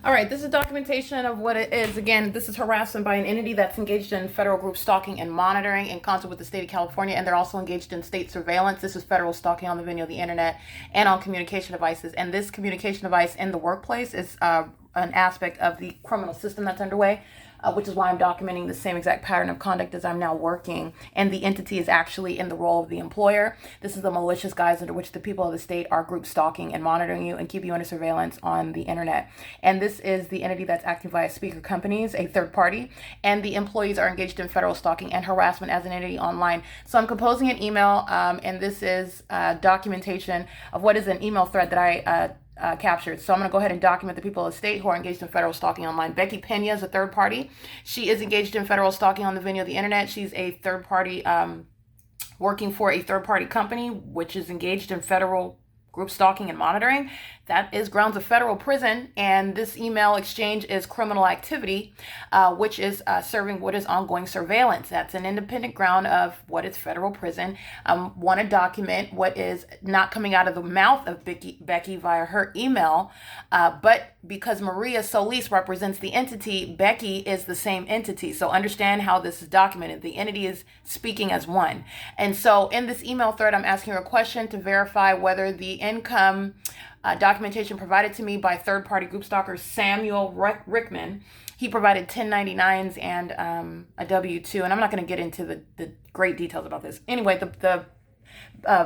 All right, this is documentation of what it is. Again, this is harassment by an entity that's engaged in federal group stalking and monitoring in concert with the state of California, and they're also engaged in state surveillance. This is federal stalking on the venue of the internet and on communication devices. And this communication device in the workplace is an aspect of the criminal system that's underway. Which is why I'm documenting the same exact pattern of conduct as I'm now working. And the entity is actually in the role of the employer. This is the malicious guise under which the people of the state are group stalking and monitoring you and keep you under surveillance on the internet. And this is the entity that's acting via speaker companies, a third party. And the employees are engaged in federal stalking and harassment as an entity online. So I'm composing an email, and this is documentation of what is an email thread that I captured. So I'm going to go ahead and document the people of the state who are engaged in federal stalking online. Becky Pena is a third party. She is engaged in federal stalking on the venue of the internet. She's a third party working for a third party company, which is engaged in federal group stalking and monitoring. That is grounds of federal prison, and this email exchange is criminal activity, which is serving what is ongoing surveillance. That's an independent ground of what is federal prison. Want to document what is not coming out of the mouth of Becky via her email, but because Maria Solis represents the entity, Becky is the same entity. So understand how this is documented. The entity is speaking as one. And so in this email thread, I'm asking her a question to verify whether the income documentation provided to me by third-party group stalker Samuel Rickman. He provided 1099s and a W-2, and I'm not going to get into the great details about this. Anyway, the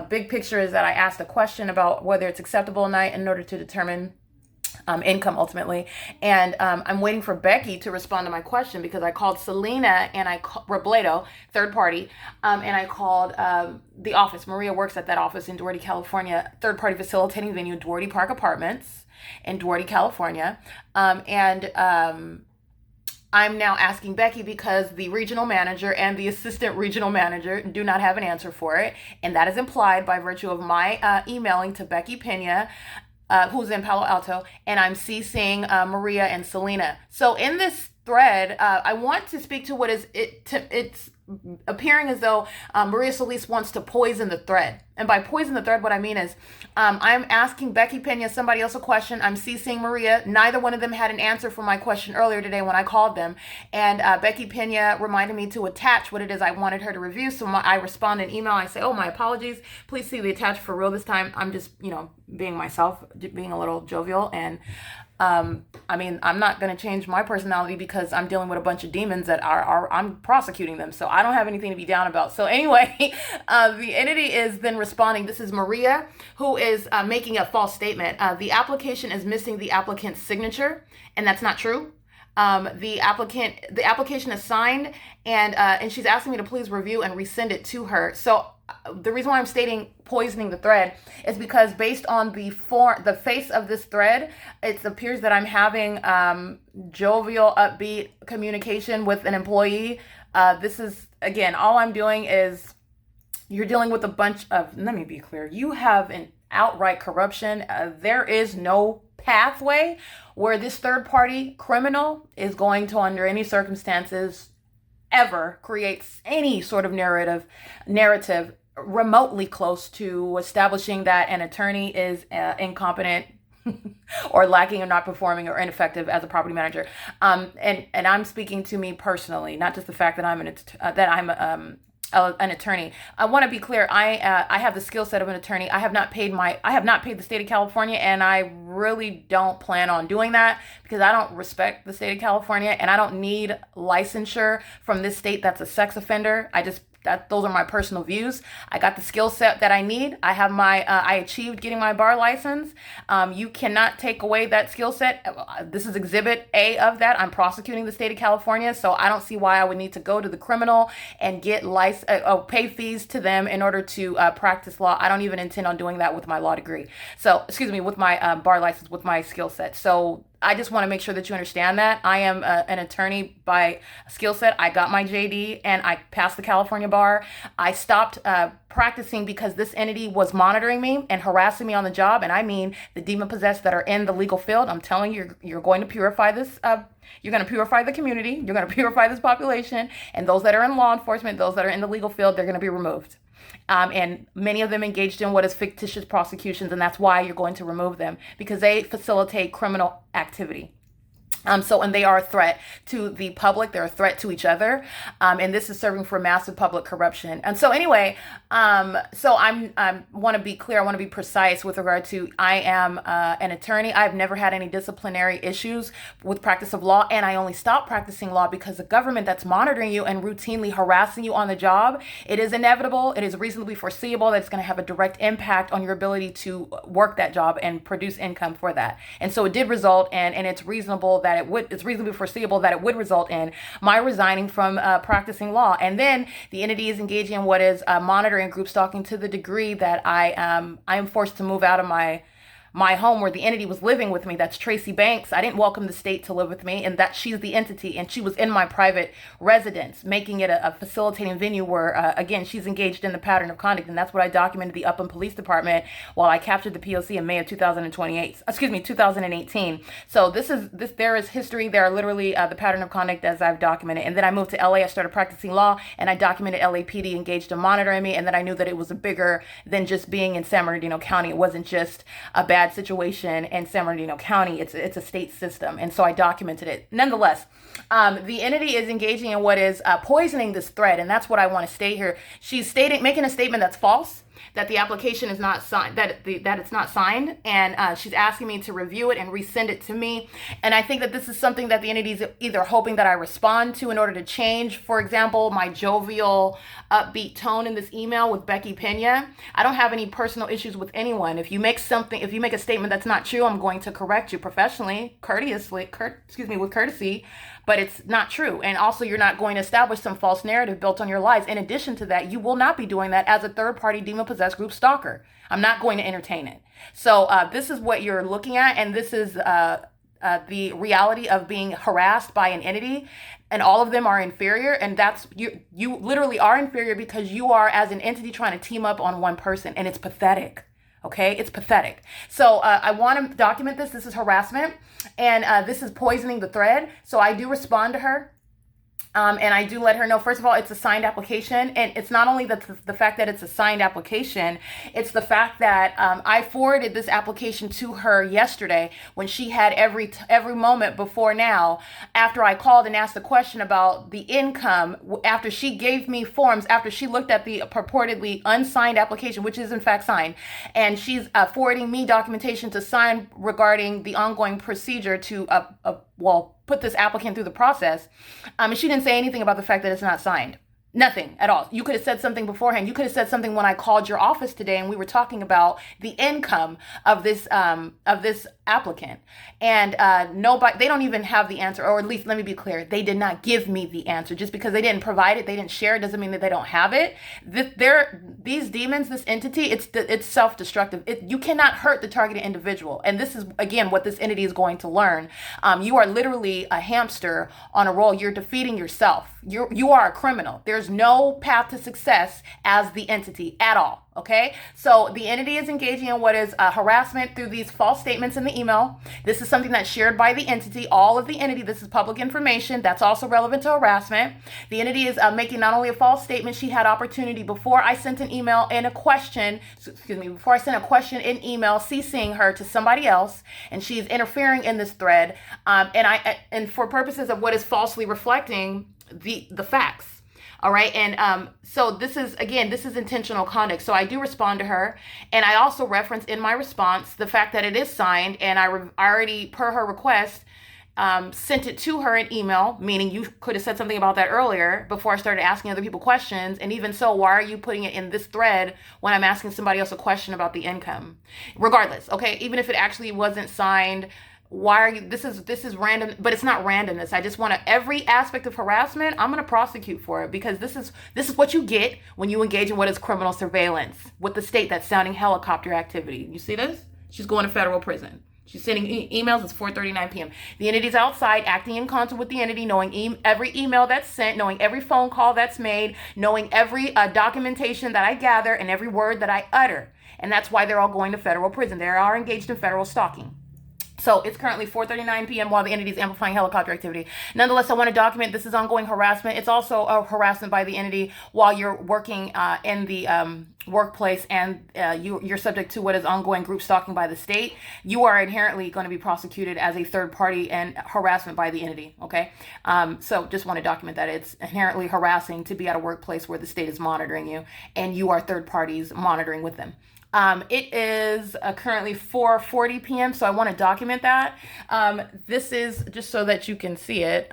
big picture is that I asked a question about whether it's acceptable or not in order to determine income ultimately. And I'm waiting for Becky to respond to my question because I called Selena and Robledo, third party, and I called the office. Maria works at that office in Duarte, California, third party facilitating venue, Duarte Park Apartments in Duarte, California. I'm now asking Becky because the regional manager and the assistant regional manager do not have an answer for it. And that is implied by virtue of my emailing to Becky Pena, who's in Palo Alto, and I'm CCing Maria and Selena. So in this thread, I want to speak to what is it's appearing as though Maria Solis wants to poison the thread. And by poison the thread, what I mean is I'm asking Becky Pena, somebody else, a question. I'm CCing Maria. Neither one of them had an answer for my question earlier today when I called them. And Becky Pena reminded me to attach what it is I wanted her to review. So I respond in email. I say, oh, my apologies. Please see the attached for real this time. I'm just, being myself, being a little jovial. And I'm not going to change my personality because I'm dealing with a bunch of demons that I'm prosecuting them. So I don't have anything to be down about. So anyway, the entity is then responding. This is Maria, who is making a false statement. The application is missing the applicant's signature, and that's not true. The application is signed, and she's asking me to please review and resend it to her. So the reason why I'm stating poisoning the thread is because based on the face of this thread, it appears that I'm having jovial, upbeat communication with an employee. This is, again, all I'm doing is you're dealing with a bunch of, let me be clear, you have an outright corruption. There is no pathway where this third party criminal is going to, under any circumstances, ever creates any sort of narrative remotely close to establishing that an attorney is incompetent or lacking or not performing or ineffective as a property manager. And I'm speaking to me personally, not just the fact that I'm an attorney. I want to be clear. I have the skill set of an attorney. I have not paid the state of California, and I really don't plan on doing that because I don't respect the state of California, and I don't need licensure from this state that's a sex offender. Those are my personal views. I got the skill set that I need. I achieved getting my bar license. You cannot take away that skill set. This is exhibit A of that. I'm prosecuting the state of California, so I don't see why I would need to go to the criminal and get pay fees to them in order to practice law. I don't even intend on doing that with my law degree. So, with my bar license, with my skill set. So I just want to make sure that you understand that I am an attorney by skill set. I got my JD and I passed the California bar. I stopped practicing because this entity was monitoring me and harassing me on the job. And I mean the demon possessed that are in the legal field. I'm telling you, you're going to purify this. You're going to purify the community. You're going to purify this population. And those that are in law enforcement, those that are in the legal field, they're going to be removed. And many of them engaged in what is fictitious prosecutions, and that's why you're going to remove them, because they facilitate criminal activity. And they are a threat to the public. They're a threat to each other. And this is serving for massive public corruption. And so anyway, I want to be clear. I want to be precise with regard to, I am an attorney. I've never had any disciplinary issues with practice of law. And I only stopped practicing law because the government that's monitoring you and routinely harassing you on the job, it is inevitable. It is reasonably foreseeable that it's going to have a direct impact on your ability to work that job and produce income for that. And so it did result in, and it's reasonable that it's reasonably foreseeable that it would result in my resigning from practicing law. And then the entity is engaging in what is monitoring group stalking to the degree that I am forced to move out of my home where the entity was living with me. That's Tracy Banks. I didn't welcome the state to live with me, and that she's the entity, and she was in my private residence, making it a facilitating venue where, again, she's engaged in the pattern of conduct, and that's what I documented the Upland Police Department while I captured the P.O.C. in May of 2018. So there is history. There are literally the pattern of conduct as I've documented, and then I moved to LA. I started practicing law, and I documented LAPD engaged in monitoring me, and then I knew that it was bigger than just being in San Bernardino County. It wasn't just a bad situation in San Bernardino County. It's a state system. And so I documented it. Nonetheless, the entity is engaging in what is poisoning this thread. And that's what I want to state here. She's making a statement that's false, that the application is not signed, that it's not signed, and she's asking me to review it and resend it to me. And I think that this is something that the entity is either hoping that I respond to in order to change, for example, my jovial, upbeat tone in this email with Becky Pena. I don't have any personal issues with anyone. If you make a statement that's not true, I'm going to correct you professionally, with courtesy. But it's not true. And also, you're not going to establish some false narrative built on your lies. In addition to that, you will not be doing that as a third-party demon-possessed group stalker. I'm not going to entertain it. So this is what you're looking at, and this is the reality of being harassed by an entity, and all of them are inferior. And that's you literally are inferior because you are, as an entity, trying to team up on one person, and it's pathetic. Okay, it's pathetic. So I want to document this. This is harassment, and this is poisoning the thread. So I do respond to her. And I do let her know, first of all, it's a signed application. And it's not only the fact that it's a signed application, it's the fact that I forwarded this application to her yesterday when she had every moment before now, after I called and asked the question about the income, after she gave me forms, after she looked at the purportedly unsigned application, which is in fact signed, and she's forwarding me documentation to sign regarding the ongoing procedure to, put this applicant through the process. And she didn't say anything about the fact that it's not signed. Nothing at all. You could have said something beforehand. You could have said something when I called your office today and we were talking about the income of this applicant. And nobody, they don't even have the answer, or at least let me be clear, they did not give me the answer. Just because they didn't provide it, they didn't share it, doesn't mean that they don't have it. These demons, this entity, it's self-destructive. You cannot hurt the targeted individual. And this is, again, what this entity is going to learn. You are literally a hamster on a roll. You're defeating yourself. You are a criminal. There's no path to success as the entity at all. Okay, so the entity is engaging in what is harassment through these false statements in the email. This is something that's shared by the entity, all of the entity. This is public information that's also relevant to harassment. The entity is making not only a false statement, she had opportunity before I sent an email and a question, before I sent a question in email, CCing her to somebody else, and she's interfering in this thread, and for purposes of what is falsely reflecting the facts. All right. And so this is intentional conduct. So I do respond to her. And I also reference in my response the fact that it is signed. And I already, per her request, sent it to her in email, meaning you could have said something about that earlier before I started asking other people questions. And even so, why are you putting it in this thread when I'm asking somebody else a question about the income? Regardless. OK, even if it actually wasn't signed. Why are you, this is random, but it's not randomness. I just want to, every aspect of harassment, I'm going to prosecute for it, because this is what you get when you engage in what is criminal surveillance with the state that's sounding helicopter activity. You see this? She's going to federal prison. She's sending emails. It's 4:39 p.m. The entity's outside, acting in concert with the entity, knowing every email that's sent, knowing every phone call that's made, knowing every documentation that I gather and every word that I utter. And that's why they're all going to federal prison. They are engaged in federal stalking. So it's currently 4:39 p.m. while the entity is amplifying helicopter activity. Nonetheless, I want to document this is ongoing harassment. It's also a harassment by the entity while you're working in the workplace, and you're subject to what is ongoing group stalking by the state. You are inherently going to be prosecuted as a third party and harassment by the entity. Okay, so just want to document that it's inherently harassing to be at a workplace where the state is monitoring you, and you are third parties monitoring with them. It is currently 4:40 p.m., so I want to document that. This is just so that you can see it.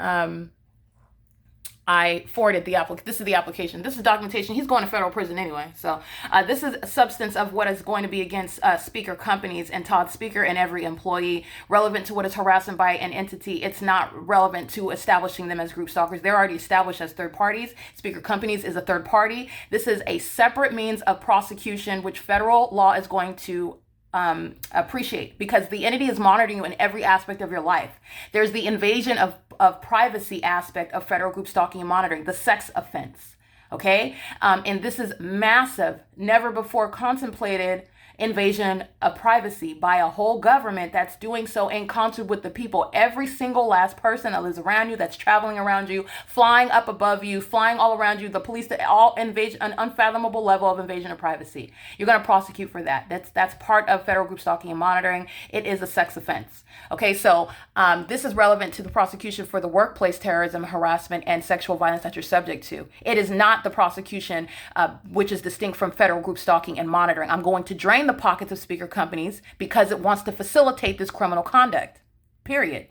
I forwarded the application. This is the application. This is documentation. He's going to federal prison anyway. So this is a substance of what is going to be against speaker companies and Todd Speaker and every employee, relevant to what is harassment by an entity. It's not relevant to establishing them as group stalkers. They're already established as third parties. Speaker companies is a third party. This is a separate means of prosecution, which federal law is going to appreciate, because the entity is monitoring you in every aspect of your life. There's the invasion of privacy aspect of federal group stalking and monitoring, the sex offense. Okay. And this is massive, never before contemplated invasion of privacy by a whole government that's doing so in concert with the people. Every single last person that lives around you, that's traveling around you, flying up above you, flying all around you, the police, all invade an unfathomable level of invasion of privacy. You're going to prosecute for that. That's part of federal group stalking and monitoring. It is a sex offense. Okay, so this is relevant to the prosecution for the workplace terrorism, harassment, and sexual violence that you're subject to. It is not the prosecution which is distinct from federal group stalking and monitoring. I'm going to drain the pockets of speaker companies because it wants to facilitate this criminal conduct, period.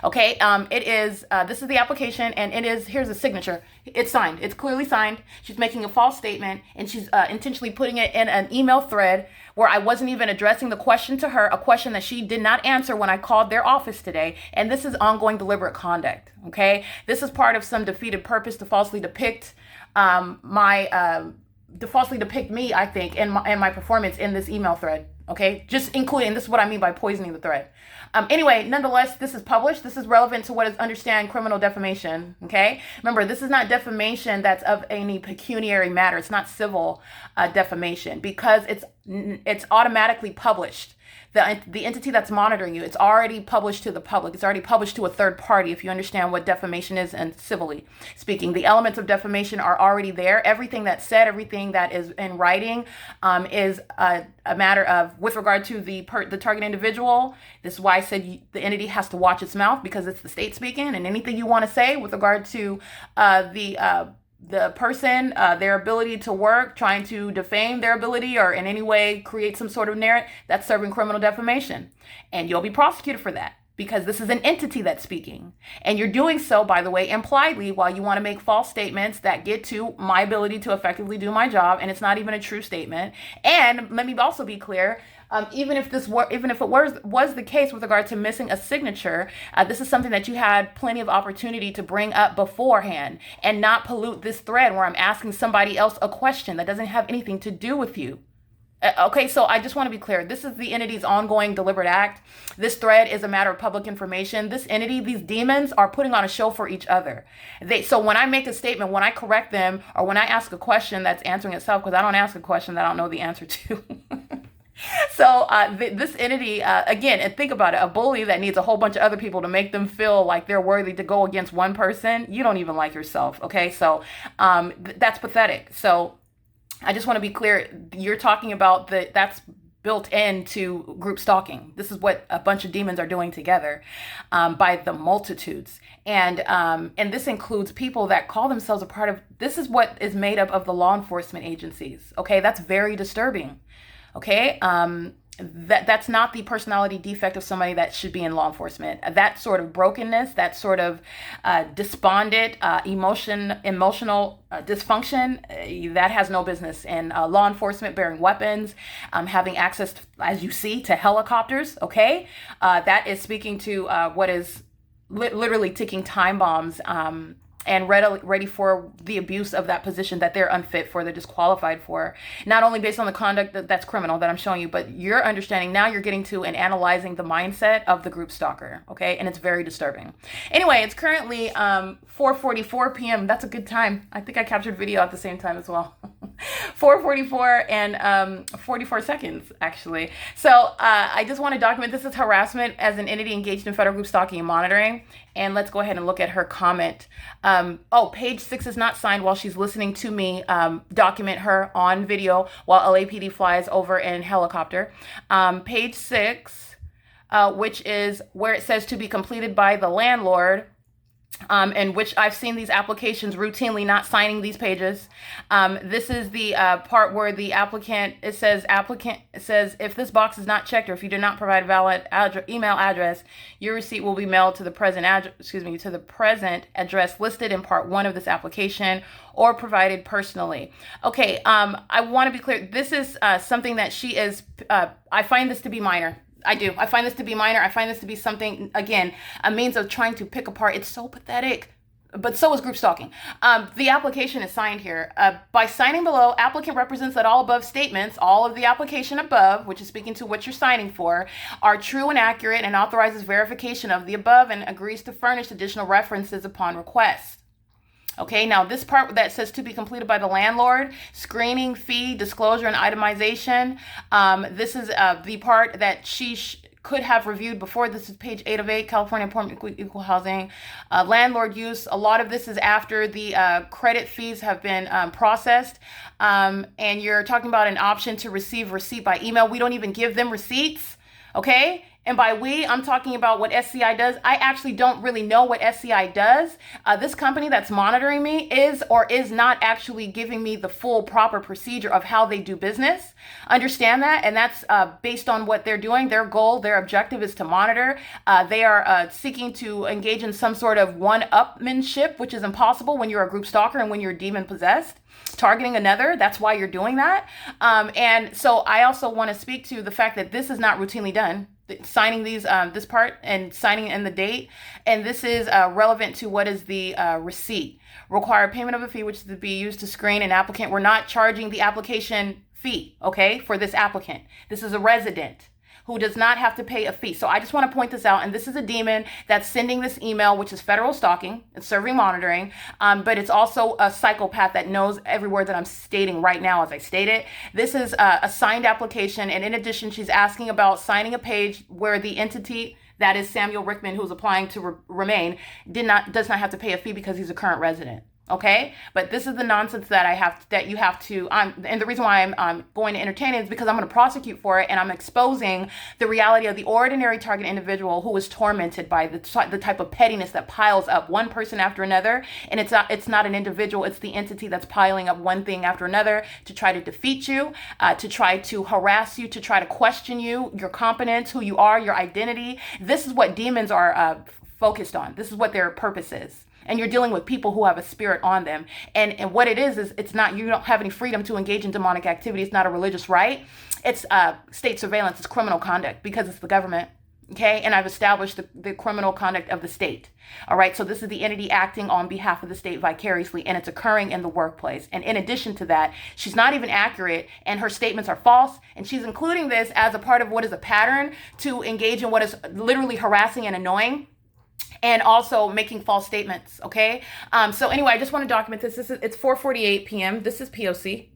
Okay, it is, this is the application, and it is, here's a signature. It's signed. It's clearly signed. She's making a false statement, and she's intentionally putting it in an email thread where I wasn't even addressing the question to her, a question that she did not answer when I called their office today. And this is ongoing deliberate conduct. Okay, this is part of some defeated purpose to falsely depict to falsely depict me, I think, and my performance in this email thread. Okay, just including, this is what I mean by poisoning the thread. Anyway, nonetheless, this is published. This is relevant to what is understand criminal defamation. Okay, remember, this is not defamation that's of any pecuniary matter. It's not civil defamation, because it's automatically published. The entity that's monitoring you, it's already published to the public. It's already published to a third party, if you understand what defamation is, and civilly speaking. The elements of defamation are already there. Everything that's said, everything that is in writing is a matter of, with regard to the target individual. This is why I said the entity has to watch its mouth, because it's the state speaking, and anything you want to say with regard to the person, their ability to work, trying to defame their ability or in any way create some sort of narrative, that's serving criminal defamation. And you'll be prosecuted for that, because this is an entity that's speaking. And you're doing so, by the way, impliedly, while you want to make false statements that get to my ability to effectively do my job, and it's not even a true statement. And let me also be clear, even if it was the case with regard to missing a signature, this is something that you had plenty of opportunity to bring up beforehand, and not pollute this thread where I'm asking somebody else a question that doesn't have anything to do with you. Okay, so I just want to be clear. This is the entity's ongoing deliberate act. This thread is a matter of public information. This entity, these demons, are putting on a show for each other. So when I make a statement, when I correct them, or when I ask a question that's answering itself, because I don't ask a question that I don't know the answer to. So this entity, again, and think about it, a bully that needs a whole bunch of other people to make them feel like they're worthy to go against one person, you don't even like yourself, okay? So that's pathetic. So I just want to be clear, you're talking about that's built into group stalking. This is what a bunch of demons are doing together by the multitudes. And this includes people that call themselves a part of, this is what is made up of the law enforcement agencies, okay? That's very disturbing. Okay, that's not the personality defect of somebody that should be in law enforcement. That sort of brokenness, that sort of despondent, emotional dysfunction, that has no business in law enforcement, bearing weapons, having access, as you see, to helicopters. Okay, that is speaking to what is literally ticking time bombs. And ready for the abuse of that position that they're unfit for, they're disqualified for. Not only based on the conduct that's criminal that I'm showing you, but you're understanding now, you're getting to and analyzing the mindset of the group stalker, okay? And it's very disturbing. Anyway, it's currently 4:44 p.m. That's a good time. I think I captured video at the same time as well. 4:44 and 44 seconds, actually. So I just want to document this is harassment as an entity engaged in federal group stalking and monitoring. And let's go ahead and look at her comment. Page 6 is not signed while she's listening to me document her on video while LAPD flies over in helicopter. Page 6, which is where it says to be completed by the landlord. In which I've seen these applications routinely not signing these pages. This is the part where the applicant says if this box is not checked or if you do not provide a valid email address, your receipt will be mailed to the present address listed in part 1 of this application or provided personally. Okay, I want to be clear. This is something that she is. I find this to be minor. I do. I find this to be minor. I find this to be something, again, a means of trying to pick apart. It's so pathetic. But so is group stalking. The application is signed here. By signing below, applicant represents that all above statements, all of the application above, which is speaking to what you're signing for, are true and accurate and authorizes verification of the above and agrees to furnish additional references upon request. Okay, now this part that says to be completed by the landlord, screening, fee, disclosure, and itemization. This is the part that she could have reviewed before. This is page 8 of 8, California Employment Equal Housing. Landlord use. A lot of this is after the credit fees have been processed. And you're talking about an option to receive receipt by email. We don't even give them receipts. Okay? And by we, I'm talking about what SCI does. I actually don't really know what SCI does. This company that's monitoring me is or is not actually giving me the full proper procedure of how they do business. Understand that? And that's based on what they're doing. Their goal, their objective is to monitor. They are seeking to engage in some sort of one-upmanship, which is impossible when you're a group stalker and when you're demon possessed. Targeting another, that's why you're doing that. And so I also want to speak to the fact that this is not routinely done. Signing these this part and signing in the date, and this is relevant to what is the receipt. Require payment of a fee which is to be used to screen an applicant. We're not charging the application fee, okay, for this applicant. This is a resident who does not have to pay a fee. So I just want to point this out. And this is a demon that's sending this email, which is federal stalking. It's serving monitoring, but it's also a psychopath that knows every word that I'm stating right now as I state it. This is a signed application. And in addition, she's asking about signing a page where the entity, that is Samuel Rickman, who's applying to remain, does not have to pay a fee because he's a current resident. Okay, but this is the nonsense that you have to, and the reason why I'm going to entertain it is because I'm going to prosecute for it, and I'm exposing the reality of the ordinary target individual who is tormented by the type of pettiness that piles up one person after another, and it's not an individual, it's the entity that's piling up one thing after another to try to defeat you, to try to harass you, to try to question you, your competence, who you are, your identity. This is what demons are focused on. This is what their purpose is. And you're dealing with people who have a spirit on them. And what it is it's not, you don't have any freedom to engage in demonic activity. It's not a religious right. It's state surveillance. It's criminal conduct because it's the government. Okay. And I've established the criminal conduct of the state. All right. So this is the entity acting on behalf of the state vicariously, and it's occurring in the workplace. And in addition to that, she's not even accurate and her statements are false. And she's including this as a part of what is a pattern to engage in what is literally harassing and annoying, and also making false statements, okay? So anyway, I just want to document this. It's 4:48 p.m. This is P.O.C.